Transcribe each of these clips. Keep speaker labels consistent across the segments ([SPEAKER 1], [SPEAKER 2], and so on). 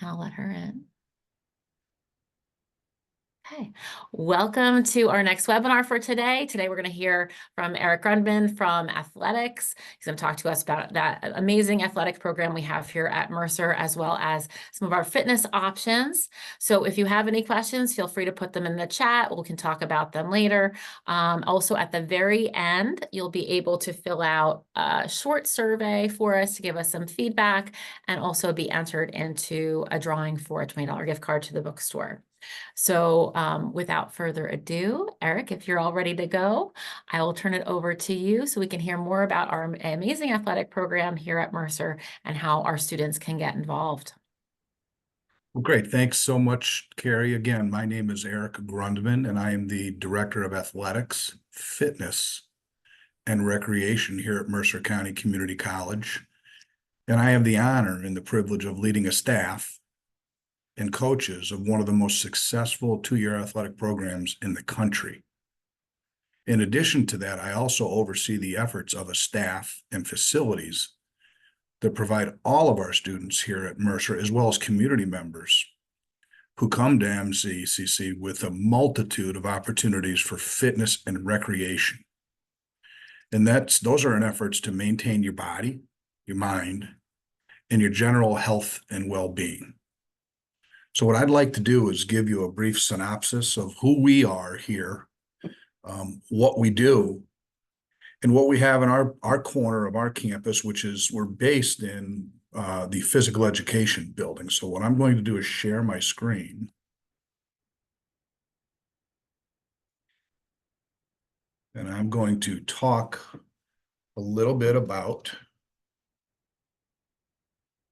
[SPEAKER 1] I'll let her in. Okay, welcome to our next webinar for today. Today, we're going to hear from Eric Grundman from Athletics. He's going to talk to us about that amazing athletic program we have here at Mercer, as well as some of our fitness options. So if you have any questions, feel free to put them in the chat. We can talk about them later. Also, at the very end, you'll be able to fill out a short survey for us to give us some feedback and also be entered into a drawing for a $20 gift card to the bookstore. So without further ado, Eric, if you're all ready to go, I will turn it over to you so we can hear more about our amazing athletic program here at Mercer and how our students can get involved.
[SPEAKER 2] Well, great. Thanks so much, Carrie. Again, my name is Eric Grundman, and I am the Director of Athletics, Fitness, and Recreation here at Mercer County Community College. And I have the honor and the privilege of leading a staff and coaches of one of the most successful two-year athletic programs in the country. In addition to that, I also oversee the efforts of a staff and facilities that provide all of our students here at Mercer, as well as community members who come to MCCC with a multitude of opportunities for fitness and recreation. And those are in efforts to maintain your body, your mind, and your general health and well-being. So what I'd like to do is give you a brief synopsis of who we are here, what we do, and what we have in our corner of our campus, which is we're based in the physical education building. So what I'm going to do is share my screen. And I'm going to talk a little bit about,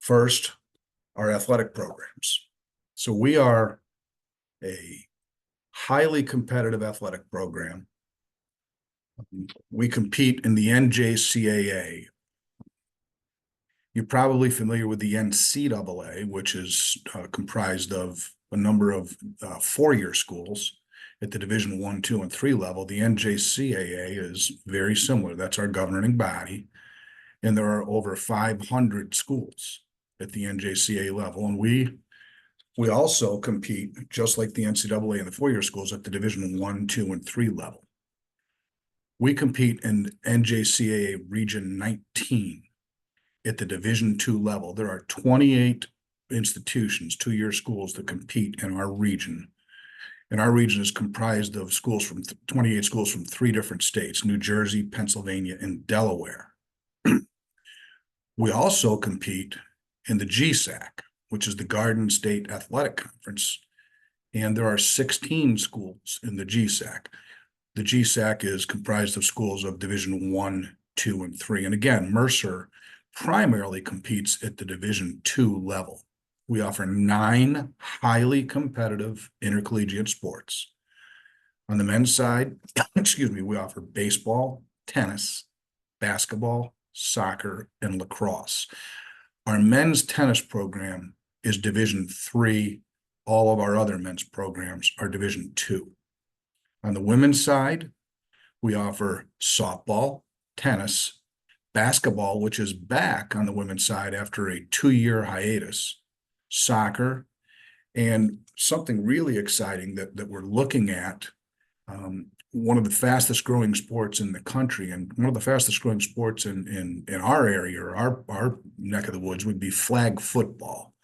[SPEAKER 2] first, our athletic programs. So we are a highly competitive athletic program. We compete in the NJCAA. You're probably familiar with the NCAA, which is comprised of a number of four-year schools at the Division I, II, and III level. The NJCAA is very similar. That's our governing body. And there are over 500 schools at the NJCAA level. And we also compete, just like the NCAA and the four-year schools, at the Division I, II, and III level. We compete in NJCAA Region 19 at the Division II level. There are 28 institutions, two-year schools, that compete in our region. And our region is comprised of 28 schools from three different states: New Jersey, Pennsylvania, and Delaware. We also compete in the GSAC, which is the Garden State Athletic Conference, and there are 16 schools in the GSAC. The GSAC is comprised of schools of Division I, II, and III. And again, Mercer primarily competes at the Division II level. We offer 9 highly competitive intercollegiate sports. On the men's side, we offer baseball, tennis, basketball, soccer, and lacrosse. Our men's tennis program is Division III. All of our other men's programs are Division II. On the women's side, we offer softball, tennis, basketball, which is back on the women's side after a 2-year hiatus, soccer, and something really exciting that we're looking at, one of the fastest growing sports in the country, and one of the fastest growing sports in our area, or our neck of the woods, would be flag football.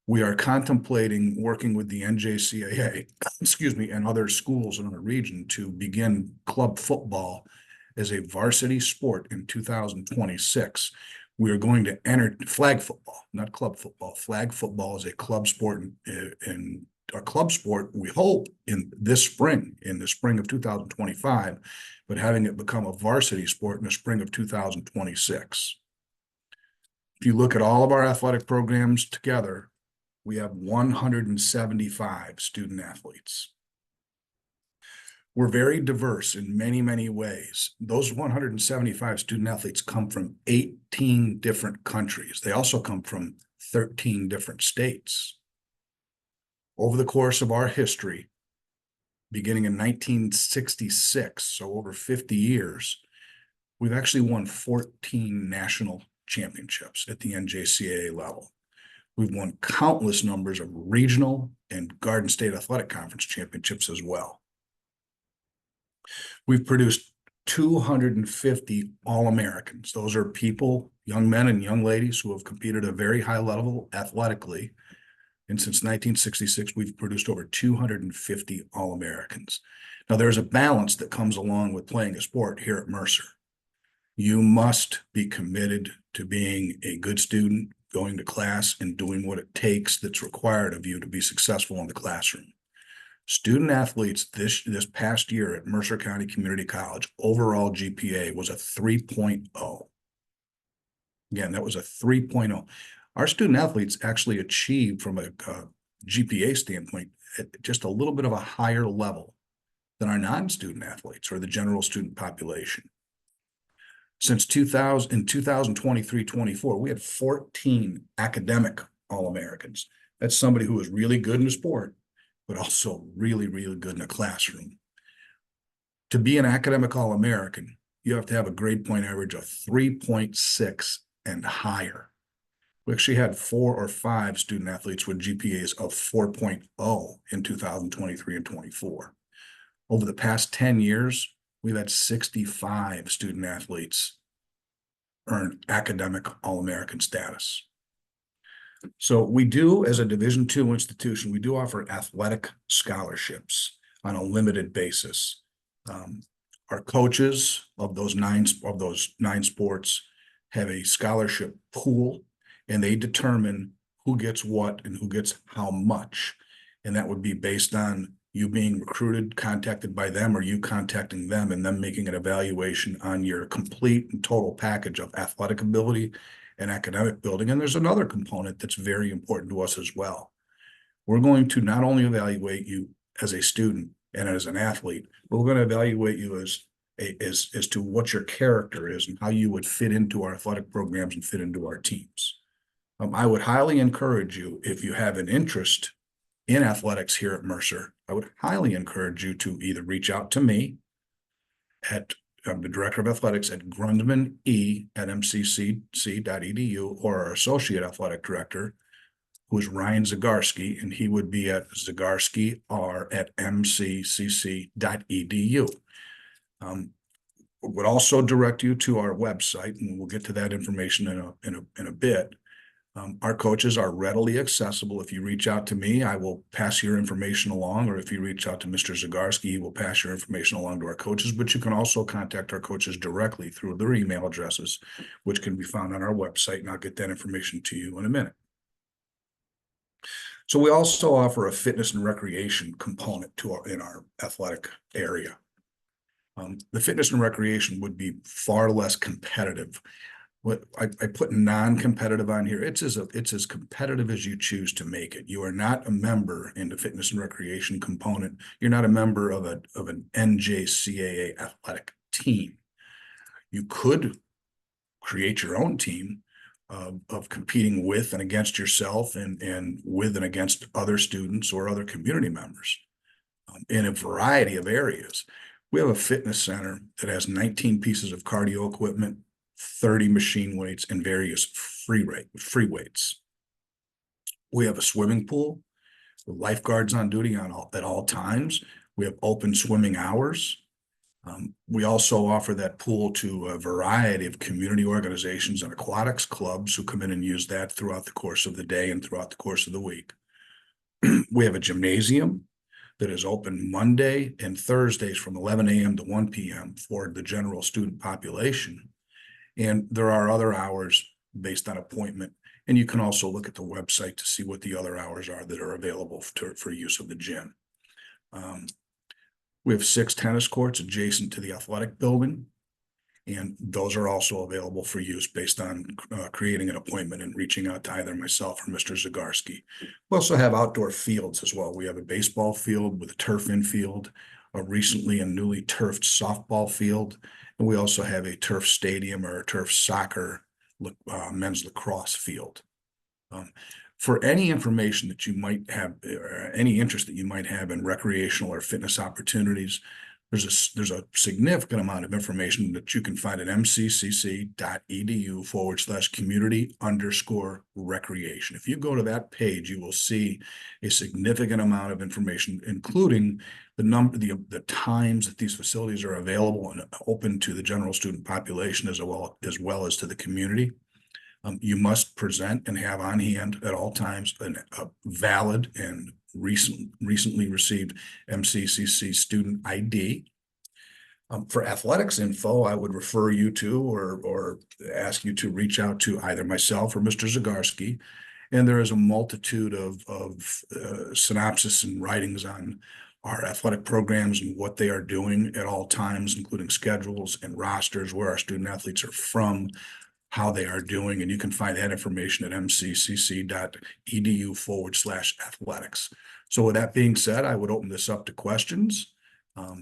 [SPEAKER 2] We are contemplating working with the NJCAA, and other schools in our region to begin club football as a varsity sport in 2026. We are going to enter flag football, not club football. Flag football is a club sport, in a club sport, we hope, in the spring of 2025, but having it become a varsity sport in the spring of 2026. If you look at all of our athletic programs together, we have 175 student athletes. We're very diverse in many, many ways. Those 175 student athletes come from 18 different countries. They also come from 13 different states. Over the course of our history, beginning in 1966, so over 50 years, we've actually won 14 national championships at the NJCAA level. We've won countless numbers of regional and Garden State Athletic Conference championships as well. We've produced 250 All-Americans. Those are people, young men and young ladies who have competed at a very high level athletically. And since 1966, we've produced over 250 All-Americans. Now, there's a balance that comes along with playing a sport here at Mercer. You must be committed to being a good student, going to class, and doing what it takes that's required of you to be successful in the classroom. Student athletes this past year at Mercer County Community College, overall GPA was a 3.0. Again, that was a 3.0. Our student athletes actually achieved from a GPA standpoint at just a little bit of a higher level than our non-student athletes or the general student population. Since 2000, in 2023-24, we had 14 academic All-Americans. That's somebody who was really good in the sport, but also really, really good in a classroom. To be an academic All-American, you have to have a grade point average of 3.6 and higher. We actually had 4 or 5 student athletes with GPAs of 4.0 in 2023 and 24. Over the past 10 years, we've had 65 student athletes earn academic All-American status. So we do, as a Division II institution, we do offer athletic scholarships on a limited basis. Our coaches of those nine sports have a scholarship pool, and they determine who gets what and who gets how much. And that would be based on you being recruited, contacted by them, or you contacting them and them making an evaluation on your complete and total package of athletic ability and academic building. And there's another component that's very important to us as well. We're going to not only evaluate you as a student and as an athlete, but we're going to evaluate you as to what your character is and how you would fit into our athletic programs and fit into our teams. I would highly encourage you, if you have an interest in athletics here at Mercer, I would highly encourage you to either reach out to me at the Director of Athletics at grundmane@mccc.edu, or our Associate Athletic Director, who is Ryan Zagarsky, and he would be at zagarsky@mccc.edu. Would also direct you to our website, and we'll get to that information in a bit. Our coaches are readily accessible. If you reach out to me, I will pass your information along, or if you reach out to Mr. Zagarsky, he will pass your information along to our coaches, but you can also contact our coaches directly through their email addresses, which can be found on our website, and I'll get that information to you in a minute. So we also offer a fitness and recreation component in our athletic area. The fitness and recreation would be far less competitive. What I put non-competitive on here, it's as competitive as you choose to make it. You are not a member in the fitness and recreation component. You're not a member of an NJCAA athletic team. You could create your own team of competing with and against yourself and with and against other students or other community members in a variety of areas. We have a fitness center that has 19 pieces of cardio equipment, 30 machine weights, and various free weights. We have a swimming pool with lifeguards on duty at all times. We have open swimming hours. We also offer that pool to a variety of community organizations and aquatics clubs who come in and use that throughout the course of the day and throughout the course of the week. We have a gymnasium that is open Monday and Thursdays from 11 a.m. to 1 p.m. for the general student population. And there are other hours based on appointment. And you can also look at the website to see what the other hours are that are available for use of the gym. We have 6 tennis courts adjacent to the athletic building, and those are also available for use based on creating an appointment and reaching out to either myself or Mr. Zagarsky. We also have outdoor fields as well. We have a baseball field with a turf infield, a recently and newly turfed softball field, and we also have a turf stadium or a turf soccer men's lacrosse field. For any information that you might have, or any interest that you might have in recreational or fitness opportunities, there's a significant amount of information that you can find at mccc.edu/community_recreation. If you go to that page, you will see a significant amount of information, including the times that these facilities are available and open to the general student population as well as to the community. You must present and have on hand at all times a valid and recently received MCCC student ID. For athletics info, I would refer you to or ask you to reach out to either myself or Mr. Zagarsky. And there is a multitude of synopsis and writings on our athletic programs and what they are doing at all times, including schedules and rosters, where our student athletes are from, how they are doing, and you can find that information at mccc.edu/athletics. So with that being said, I would open this up to questions.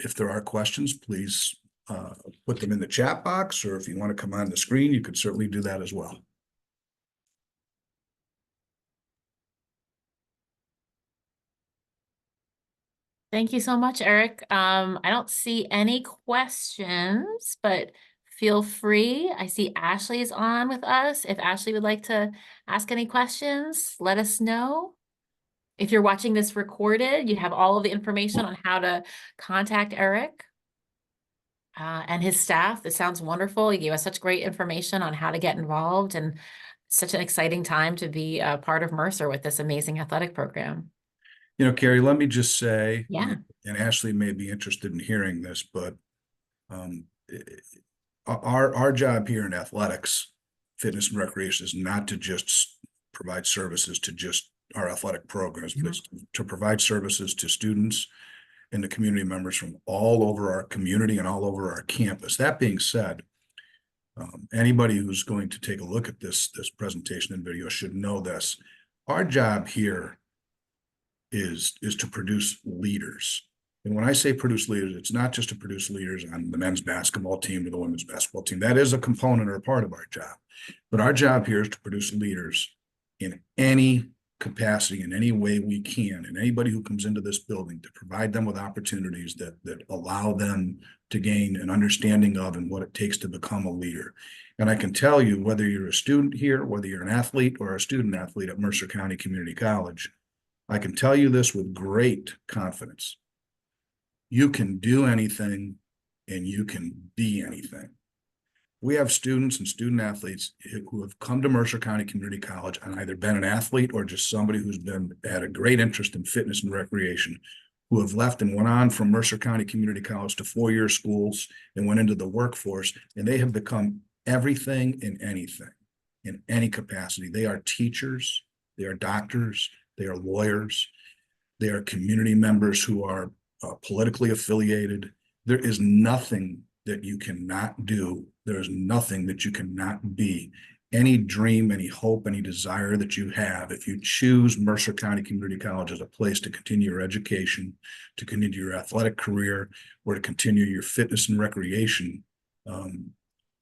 [SPEAKER 2] If there are questions, please put them in the chat box, or if you want to come on the screen, you could certainly do that as well.
[SPEAKER 1] Thank you so much, Eric. I don't see any questions, but feel free. I see Ashley's on with us. If Ashley would like to ask any questions, let us know. If you're watching this recorded, you have all of the information on how to contact Eric and his staff. This sounds wonderful. He gave us such great information on how to get involved, and such an exciting time to be a part of Mercer with this amazing athletic program.
[SPEAKER 2] You know, Carrie, let me just say,
[SPEAKER 1] Yeah.
[SPEAKER 2] and Ashley may be interested in hearing this, but our job here in athletics, fitness and recreation, is not to just provide services to just our athletic programs, but to provide services to students and the community members from all over our community and all over our campus. That being said, anybody who's going to take a look at this presentation and video should know this. Our job here is to produce leaders. And when I say produce leaders, it's not just to produce leaders on the men's basketball team or the women's basketball team. That is a component or a part of our job. But our job here is to produce leaders in any capacity, in any way we can, and anybody who comes into this building, to provide them with opportunities that allow them to gain an understanding of and what it takes to become a leader. And I can tell you, whether you're a student here, whether you're an athlete or a student athlete at Mercer County Community College, I can tell you this with great confidence. You can do anything and you can be anything. We have students and student athletes who have come to Mercer County Community College and either been an athlete or just somebody who's had a great interest in fitness and recreation, who have left and went on from Mercer County Community College to four-year schools and went into the workforce, and they have become everything and anything in any capacity. They are teachers, they are doctors, they are lawyers, they are community members who are politically affiliated. There is nothing that you cannot do. There is nothing that you cannot be. Any dream, any hope, any desire that you have, if you choose Mercer County Community College as a place to continue your education, to continue your athletic career, or to continue your fitness and recreation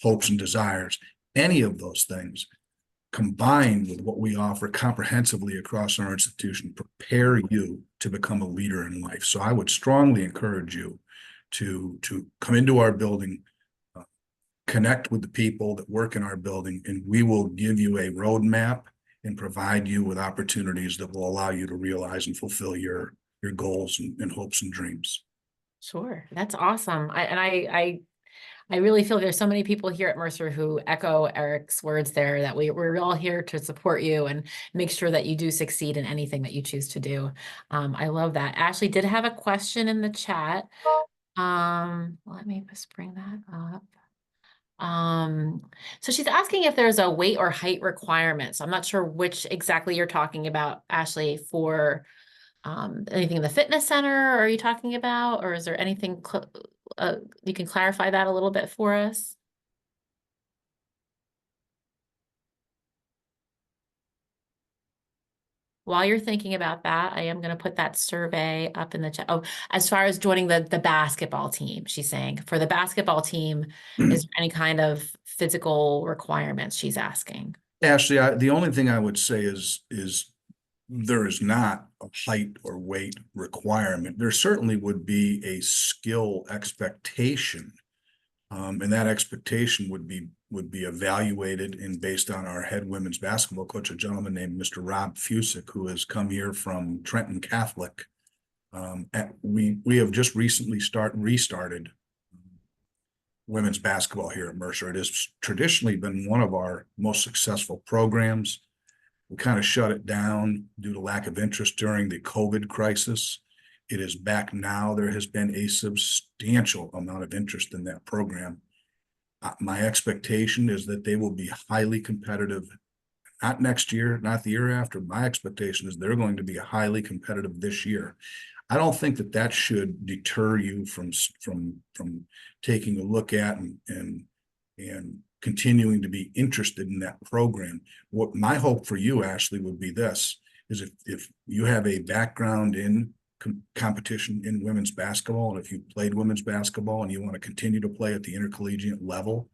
[SPEAKER 2] hopes and desires, any of those things combined with what we offer comprehensively across our institution, prepare you to become a leader in life. So I would strongly encourage you to come into our building, connect with the people that work in our building, and we will give you a roadmap and provide you with opportunities that will allow you to realize and fulfill your goals and hopes and dreams.
[SPEAKER 1] Sure. That's awesome. I really feel there's so many people here at Mercer who echo Eric's words there, that we're all here to support you and make sure that you do succeed in anything that you choose to do. I love that. Ashley did have a question in the chat. Let me just bring that up. So she's asking if there's a weight or height requirement. So I'm not sure which exactly you're talking about, Ashley, for anything in the fitness center are you talking about, or is there anything you can clarify that a little bit for us? While you're thinking about that, I am going to put that survey up in the chat. Oh, as far as joining the basketball team, she's saying for the basketball team, is there any kind of physical requirements she's asking?
[SPEAKER 2] Ashley, the only thing I would say is there is not a height or weight requirement. There certainly would be a skill expectation. And that expectation would be evaluated and based on our head women's basketball coach, a gentleman named Mr. Rob Fusick, who has come here from Trenton Catholic. We have just recently restarted women's basketball here at Mercer. It has traditionally been one of our most successful programs. We kind of shut it down due to lack of interest during the COVID crisis. It is back now. There has been a substantial amount of interest in that program. My expectation is that they will be highly competitive, not next year, not the year after. My expectation is they're going to be highly competitive this year. I don't think that that should deter you from taking a look at and continuing to be interested in that program. What my hope for you, Ashley, would be this: is if you have a background in competition in women's basketball, and if you played women's basketball and you want to continue to play at the intercollegiate level,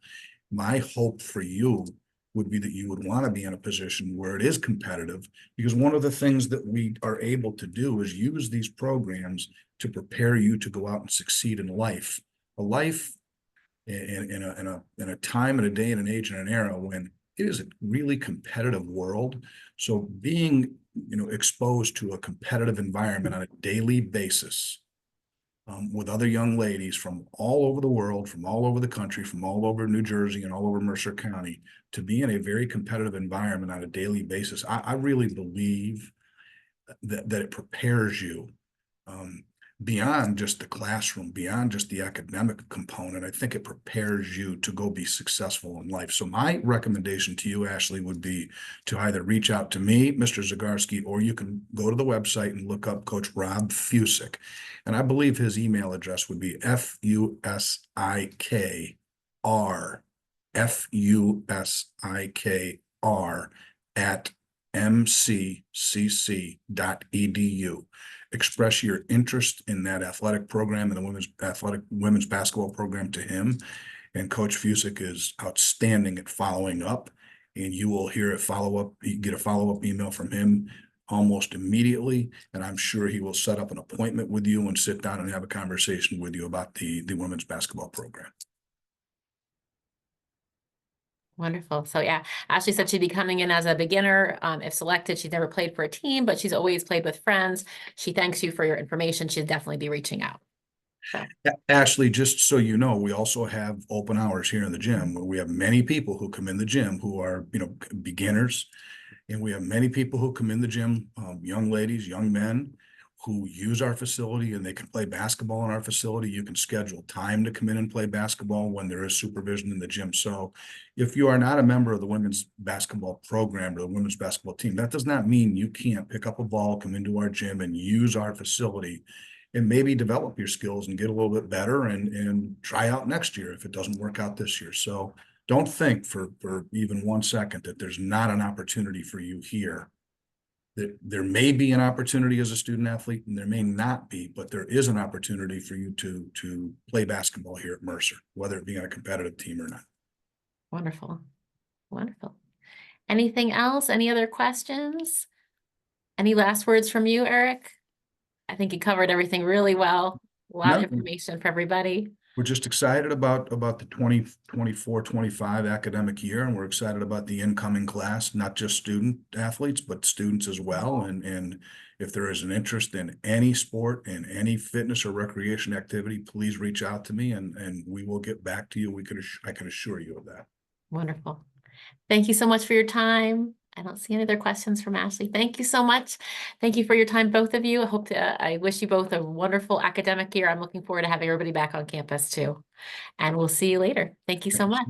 [SPEAKER 2] my hope for you would be that you would want to be in a position where it is competitive, because one of the things that we are able to do is use these programs to prepare you to go out and succeed in life. A life in a time and a day and an age and an era when it is a really competitive world. So being, exposed to a competitive environment on a daily basis, with other young ladies from all over the world, from all over the country, from all over New Jersey and all over Mercer County, to be in a very competitive environment on a daily basis, I really believe that it prepares you, beyond just the classroom, beyond just the academic component. I think it prepares you to go be successful in life. So my recommendation to you, Ashley, would be to either reach out to me, Mr. Zagarsky, or you can go to the website and look up Coach Rob Fusick. And I believe his email address would be FUSIKR at mccc.edu. Express your interest in that athletic program and the women's basketball program to him. And Coach Fusick is outstanding at following up. And you will hear a follow-up, you get a follow-up email from him almost immediately. And I'm sure he will set up an appointment with you and sit down and have a conversation with you about the women's basketball program.
[SPEAKER 1] Wonderful. So yeah, Ashley said she'd be coming in as a beginner. If selected, she's never played for a team, but she's always played with friends. She thanks you for your information. She'd definitely be reaching out. So
[SPEAKER 2] Ashley, just so you know, we also have open hours here in the gym where we have many people who come in the gym who are, beginners. And we have many people who come in the gym, young ladies, young men, who use our facility, and they can play basketball in our facility. You can schedule time to come in and play basketball when there is supervision in the gym. So if you are not a member of the women's basketball program or the women's basketball team, that does not mean you can't pick up a ball, come into our gym and use our facility and maybe develop your skills and get a little bit better and try out next year if it doesn't work out this year. So don't think for even 1 second that there's not an opportunity for you here. There may be an opportunity as a student athlete and there may not be, but there is an opportunity for you to play basketball here at Mercer, whether it be on a competitive team or not.
[SPEAKER 1] wonderful. Wonderful. Anything else? Any other questions? Any last words from you, Eric? I think you covered everything really well. A lot of
[SPEAKER 2] No,
[SPEAKER 1] information for everybody.
[SPEAKER 2] we're just excited about the 2024-25 academic year, and we're excited about the incoming class, not just student athletes, but students as well. And if there is an interest in any sport, in any fitness or recreation activity, please reach out to me and we will get back to you. I can assure you of that.
[SPEAKER 1] Wonderful. Thank you so much for your time. I don't see any other questions from Ashley. Thank you so much. Thank you for your time, both of you. I wish you both a wonderful academic year. I'm looking forward to having everybody back on campus too. And we'll see you later. Thank you so much.